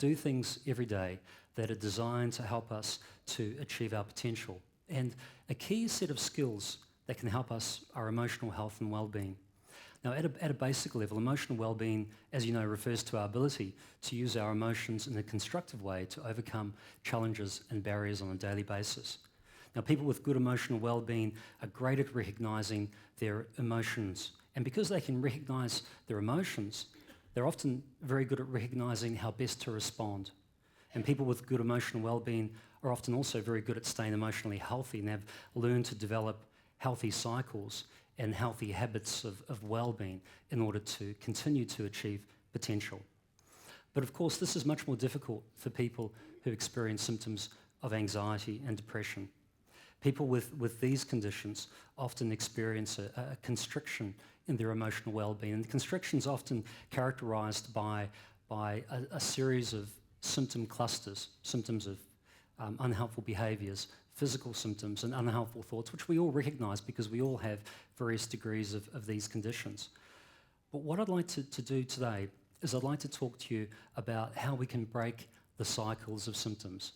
do things every day that are designed to help us to achieve our potential. And a key set of skills that can help us are emotional health and well-being. Now, at a basic level, emotional well-being, as you know, refers to our ability to use our emotions in a constructive way to overcome challenges and barriers on a daily basis. Now, people with good emotional well-being are great at recognising their emotions. And because they can recognise their emotions, they're often very good at recognising how best to respond. And people with good emotional well-being are often also very good at staying emotionally healthy and have learned to develop healthy cycles and healthy habits of well-being in order to continue to achieve potential. But of course, this is much more difficult for people who experience symptoms of anxiety and depression. People with these conditions often experience a constriction in their emotional well-being, and the constriction is often characterised by a series of symptom clusters, symptoms of unhelpful behaviours, physical symptoms and unhelpful thoughts, which we all recognise because we all have various degrees of these conditions. But what I'd like to do today is I'd like to talk to you about how we can break the cycles of symptoms.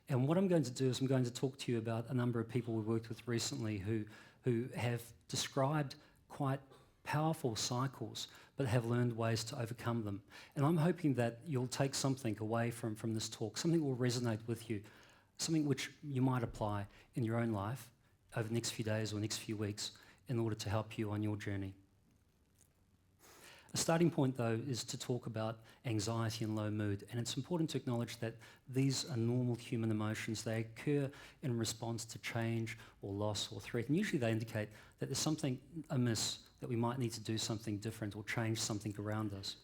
And what I'm going to do is I'm going to talk to you about a number of people we've worked with recently who have described quite powerful cycles but have learned ways to overcome them. And I'm hoping that you'll take something away from this talk, something that will resonate with you, something which you might apply in your own life over the next few days or next few weeks in order to help you on your journey. A starting point, though, is to talk about anxiety and low mood, and it's important to acknowledge that these are normal human emotions. They occur in response to change or loss or threat, and usually they indicate that there's something amiss, that we might need to do something different or change something around us.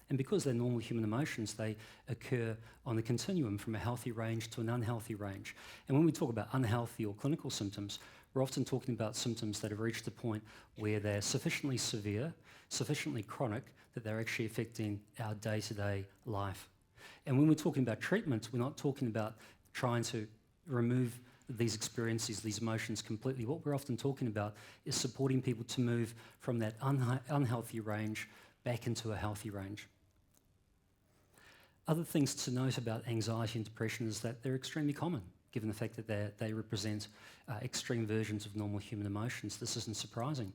And because they're normal human emotions, they occur on the continuum from a healthy range to an unhealthy range. And when we talk about unhealthy or clinical symptoms, we're often talking about symptoms that have reached a point where they're sufficiently severe, sufficiently chronic, that they're actually affecting our day-to-day life. And when we're talking about treatment, we're not talking about trying to remove these experiences, these emotions completely. What we're often talking about is supporting people to move from that unhealthy range back into a healthy range. Other things to note about anxiety and depression is that they're extremely common, given the fact that they represent extreme versions of normal human emotions. This isn't surprising.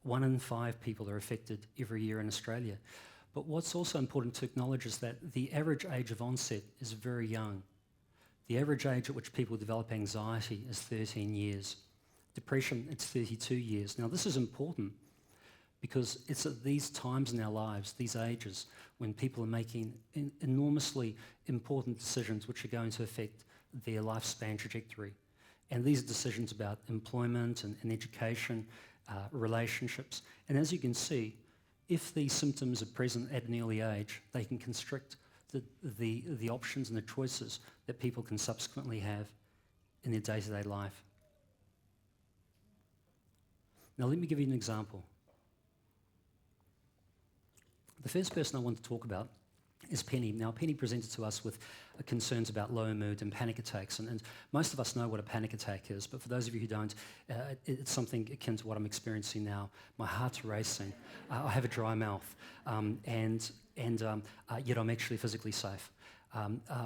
1 in 5 people are affected every year in Australia. But what's also important to acknowledge is that the average age of onset is very young. The average age at which people develop anxiety is 13 years. Depression, it's 32 years. Now, this is important because it's at these times in our lives, these ages, when people are making enormously important decisions which are going to affect their lifespan trajectory. And these are decisions about employment and education, relationships. And as you can see, if these symptoms are present at an early age, they can constrict the options and the choices that people can subsequently have in their day-to-day life. Now, let me give you an example. The first person I want to talk about is Penny. Now, Penny presented to us with concerns about low mood and panic attacks, and most of us know what a panic attack is, but for those of you who don't, it's something akin to what I'm experiencing now. My heart's racing, I have a dry mouth, and yet I'm actually physically safe.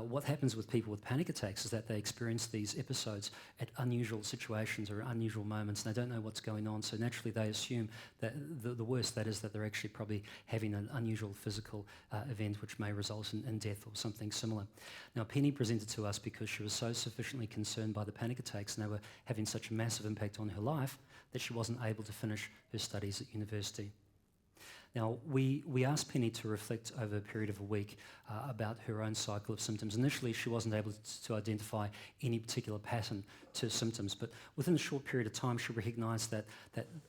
What happens with people with panic attacks is that they experience these episodes at unusual situations or unusual moments, and they don't know what's going on, so naturally they assume that the worst, that is that they're actually probably having an unusual physical event which may result in death or something similar. Now, Penny presented to us because she was so sufficiently concerned by the panic attacks and they were having such a massive impact on her life that she wasn't able to finish her studies at university. Now, we asked Penny to reflect over a period of a week about her own cycle of symptoms. Initially, she wasn't able to identify any particular pattern to symptoms, but within a short period of time, she recognised that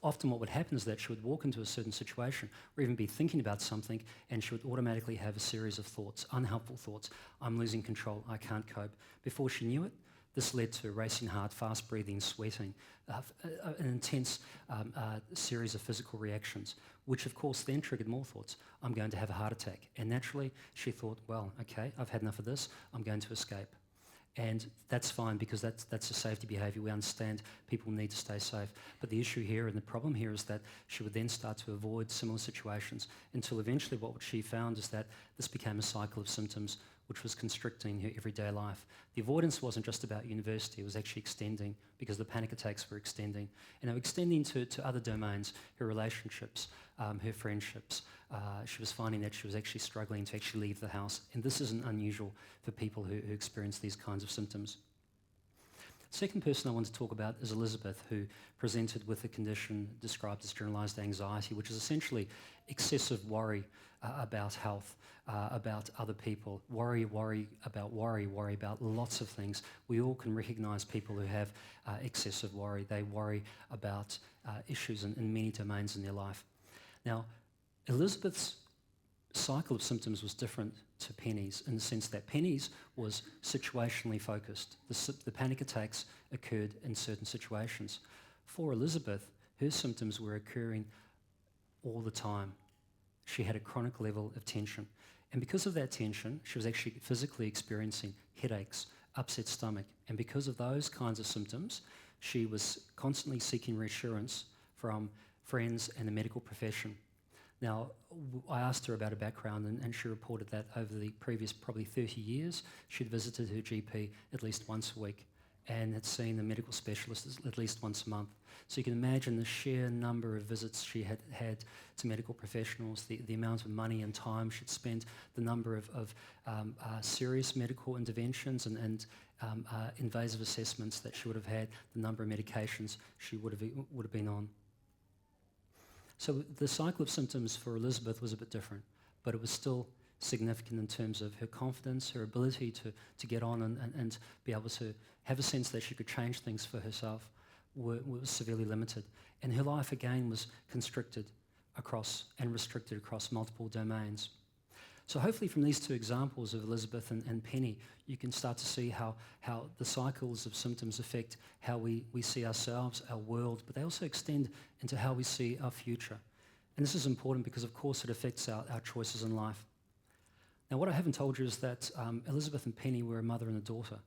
often what would happen is that she would walk into a certain situation or even be thinking about something, and she would automatically have a series of thoughts, unhelpful thoughts. I'm losing control, I can't cope. Before she knew it, this led to a racing heart, fast breathing, sweating, an intense series of physical reactions, which of course then triggered more thoughts. I'm going to have a heart attack. And naturally she thought, well, okay, I've had enough of this, I'm going to escape. And that's fine because that's a safety behaviour. We understand people need to stay safe. But the issue here and the problem here is that she would then start to avoid similar situations until eventually what she found is that this became a cycle of symptoms which was constricting her everyday life. The avoidance wasn't just about university, it was actually extending because the panic attacks were extending. And they were extending to other domains, her relationships, her friendships. She was finding that she was actually struggling to actually leave the house. And this isn't unusual for people who experience these kinds of symptoms. The second person I want to talk about is Elizabeth, who presented with a condition described as generalised anxiety, which is essentially excessive worry about health, about other people, worry about lots of things. We all can recognise people who have excessive worry. They worry about issues in many domains in their life. Now, Elizabeth's cycle of symptoms was different to Penny's in the sense that Penny's was situationally focused. The panic attacks occurred in certain situations. For Elizabeth, her symptoms were occurring all the time. She had a chronic level of tension. And because of that tension, she was actually physically experiencing headaches, upset stomach. And because of those kinds of symptoms, she was constantly seeking reassurance from friends and the medical profession. Now, I asked her about her background and she reported that over the previous probably 30 years, she'd visited her GP at least once a week and had seen a medical specialist at least once a month. So you can imagine the sheer number of visits she had had to medical professionals, the amount of money and time she'd spent, the number of serious medical interventions and invasive assessments that she would have had, the number of medications she would have been on. So the cycle of symptoms for Elizabeth was a bit different, but it was still significant in terms of her confidence, her ability to get on and be able to have a sense that she could change things for herself was severely limited. And her life again was constricted across and restricted across multiple domains. So hopefully from these two examples of Elizabeth and Penny, you can start to see how the cycles of symptoms affect how we see ourselves, our world, but they also extend into how we see our future. And this is important because, of course, it affects our choices in life. Now, what I haven't told you is that Elizabeth and Penny were a mother and a daughter.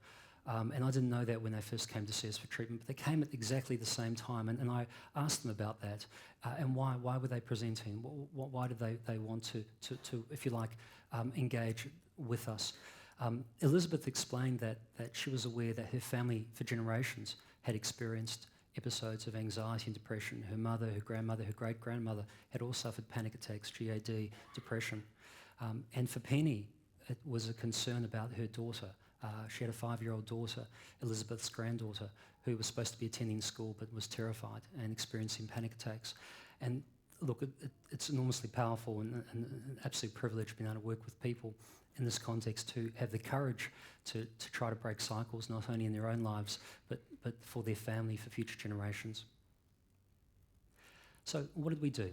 And I didn't know that when they first came to see us for treatment, but they came at exactly the same time. And I asked them about that and why were they presenting? Why did they want to, if you like, engage with us? Elizabeth explained that she was aware that her family for generations had experienced episodes of anxiety and depression. Her mother, her grandmother, her great-grandmother had all suffered panic attacks, GAD, depression. And for Penny, it was a concern about her daughter. She had a 5-year-old daughter, Elizabeth's granddaughter, who was supposed to be attending school but was terrified and experiencing panic attacks. And look, it's enormously powerful and an absolute privilege being able to work with people in this context who have the courage to try to break cycles, not only in their own lives, but for their family, for future generations. So what did we do?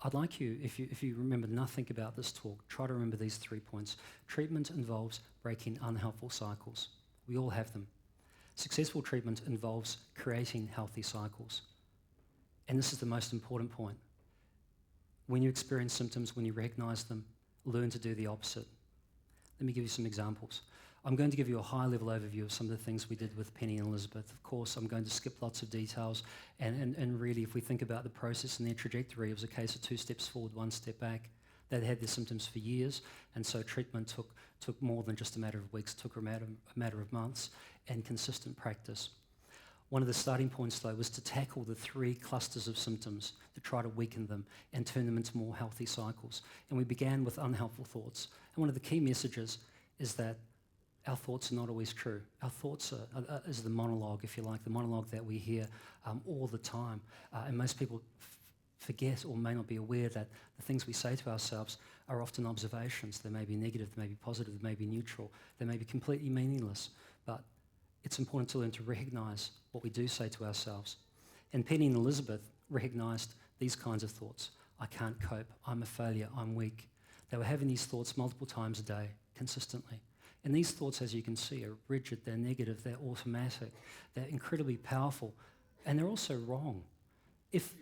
I'd like you, if you remember nothing about this talk, try to remember these 3 points. Treatment involves breaking unhelpful cycles. We all have them. Successful treatment involves creating healthy cycles. And this is the most important point. When you experience symptoms, when you recognise them, learn to do the opposite. Let me give you some examples. I'm going to give you a high-level overview of some of the things we did with Penny and Elizabeth. Of course, I'm going to skip lots of details, and really, if we think about the process and their trajectory, it was a case of 2 steps forward, 1 step back. They'd had their symptoms for years, and so treatment took more than just a matter of weeks, took a matter of months, and consistent practice. One of the starting points, though, was to tackle the 3 clusters of symptoms, to try to weaken them and turn them into more healthy cycles. And we began with unhelpful thoughts. And one of the key messages is that our thoughts are not always true. Our thoughts is the monologue, if you like, the monologue that we hear all the time. And most people forget or may not be aware that the things we say to ourselves are often observations. They may be negative, they may be positive, they may be neutral, they may be completely meaningless. But it's important to learn to recognise what we do say to ourselves. And Penny and Elizabeth recognised these kinds of thoughts. I can't cope, I'm a failure, I'm weak. They were having these thoughts multiple times a day, consistently. And these thoughts, as you can see, are rigid, they're negative, they're automatic, they're incredibly powerful, and they're also wrong. If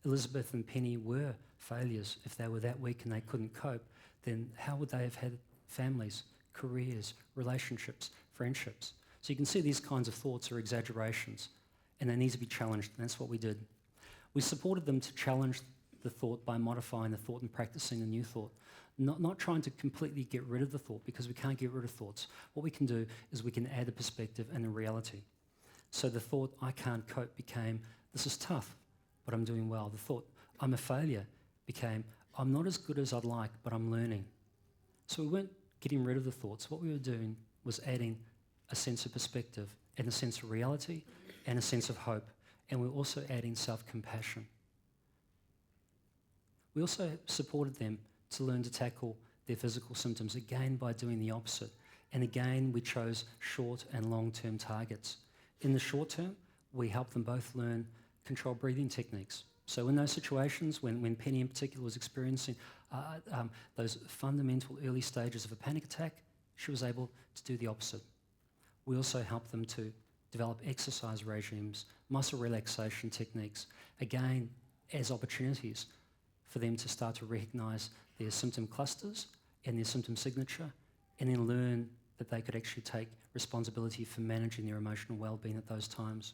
Elizabeth and Penny were failures, if they were that weak and they couldn't cope, then how would they have had families, careers, relationships, friendships. So you can see these kinds of thoughts are exaggerations and they need to be challenged, and that's what we did. We supported them to challenge the thought by modifying the thought and practicing a new thought. Not trying to completely get rid of the thought, because we can't get rid of thoughts. What we can do is we can add a perspective and a reality. So the thought, I can't cope, became, this is tough, but I'm doing well. The thought, I'm a failure, became, I'm not as good as I'd like, but I'm learning. So we weren't getting rid of the thoughts. What we were doing was adding a sense of perspective and a sense of reality and a sense of hope. And we're also adding self-compassion. We also supported them to learn to tackle their physical symptoms, again by doing the opposite. And again, we chose short and long-term targets. In the short term, we helped them both learn controlled breathing techniques. So in those situations, when Penny in particular was experiencing those fundamental early stages of a panic attack, she was able to do the opposite. We also helped them to develop exercise regimes, muscle relaxation techniques, again, as opportunities for them to start to recognise their symptom clusters and their symptom signature, and then learn that they could actually take responsibility for managing their emotional well-being at those times.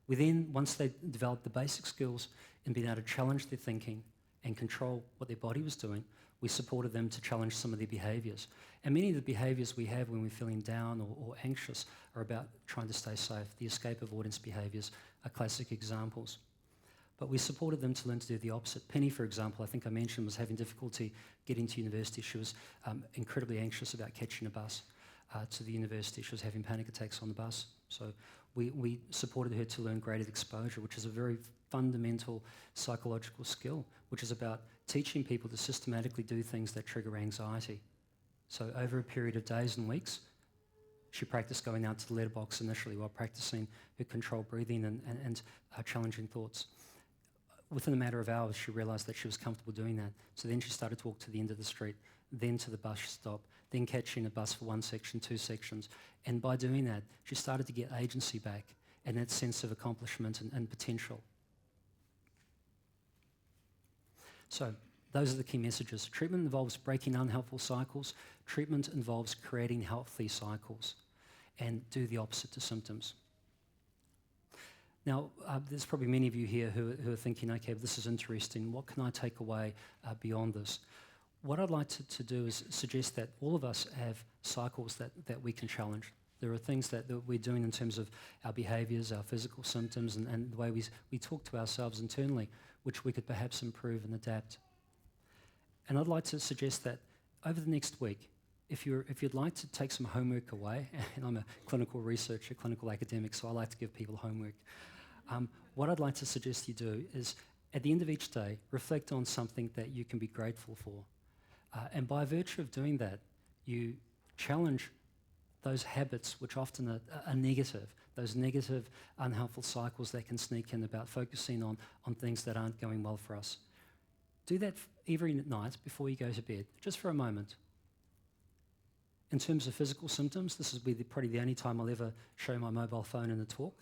We then, once they developed the basic skills in being able to challenge their thinking and control what their body was doing, we supported them to challenge some of their behaviours. And many of the behaviours we have when we're feeling down or anxious are about trying to stay safe. The escape avoidance behaviours are classic examples. But we supported them to learn to do the opposite. Penny, for example, I think I mentioned, was having difficulty getting to university. She was incredibly anxious about catching a bus to the university. She was having panic attacks on the bus. So we supported her to learn graded exposure, which is a very fundamental psychological skill, which is about teaching people to systematically do things that trigger anxiety. So over a period of days and weeks, she practiced going out to the letterbox initially while practicing her controlled breathing and challenging thoughts. Within a matter of hours, she realised that she was comfortable doing that. So then she started to walk to the end of the street, then to the bus stop, then catching a bus for one section, two sections. And by doing that, she started to get agency back and that sense of accomplishment and potential. So those are the key messages. Treatment involves breaking unhelpful cycles. Treatment involves creating healthy cycles, and do the opposite to symptoms. Now, there's probably many of you here who are thinking, okay, this is interesting. What can I take away beyond this? What I'd like to do is suggest that all of us have cycles that we can challenge. There are things that we're doing in terms of our behaviours, our physical symptoms, and the way we talk to ourselves internally, which we could perhaps improve and adapt. And I'd like to suggest that over the next week, if you'd like to take some homework away, and I'm a clinical researcher, clinical academic, so I like to give people homework. What I'd like to suggest you do is, at the end of each day, reflect on something that you can be grateful for. And by virtue of doing that, you challenge those habits which often are negative, those negative, unhelpful cycles that can sneak in about focusing on things that aren't going well for us. Do that every night before you go to bed, just for a moment. In terms of physical symptoms, this will be probably the only time I'll ever show my mobile phone in a talk.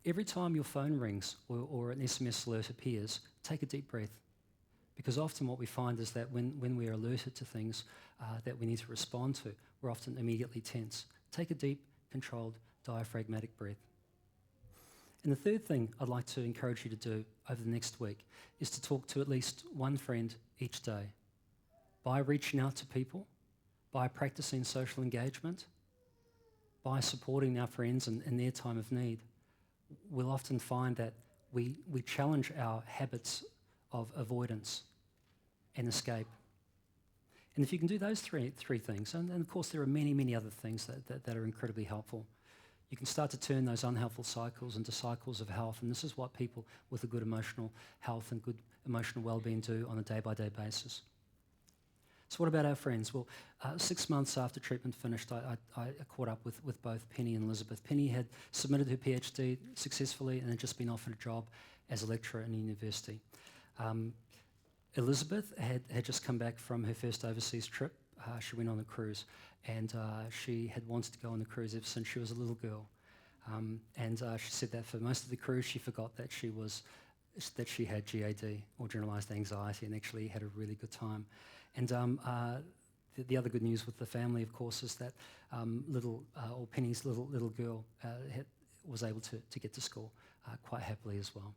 Every time your phone rings or an SMS alert appears, take a deep breath. Because often what we find is that when we are alerted to things that we need to respond to, we're often immediately tense. Take a deep, controlled, diaphragmatic breath. And the third thing I'd like to encourage you to do over the next week is to talk to at least one friend each day. By reaching out to people, by practicing social engagement, by supporting our friends in their time of need, we'll often find that we challenge our habits of avoidance and escape. And if you can do those three things, and of course there are many, many other things that are incredibly helpful, you can start to turn those unhelpful cycles into cycles of health, and this is what people with a good emotional health and good emotional well-being do on a day-by-day basis. So what about our friends? Well, 6 months after treatment finished, I caught up with both Penny and Elizabeth. Penny had submitted her PhD successfully and had just been offered a job as a lecturer in a university. Elizabeth had just come back from her first overseas trip. She went on a cruise, and she had wanted to go on the cruise ever since she was a little girl. And she said that for most of the cruise, she forgot that she had GAD, or generalised anxiety, and actually had a really good time. And the other good news with the family, of course, is that Penny's little girl was able to get to school quite happily as well.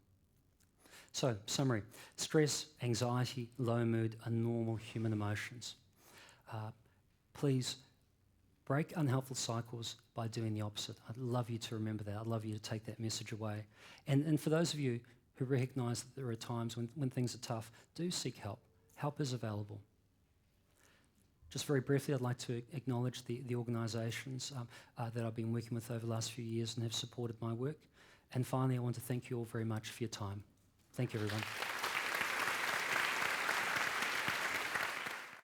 So, summary. Stress, anxiety, low mood are normal human emotions. Please break unhelpful cycles by doing the opposite. I'd love you to remember that. I'd love you to take that message away. And for those of you who recognise that there are times when things are tough, do seek help. Help is available. Just very briefly, I'd like to acknowledge the organisations that I've been working with over the last few years and have supported my work. And finally, I want to thank you all very much for your time. Thank you, everyone.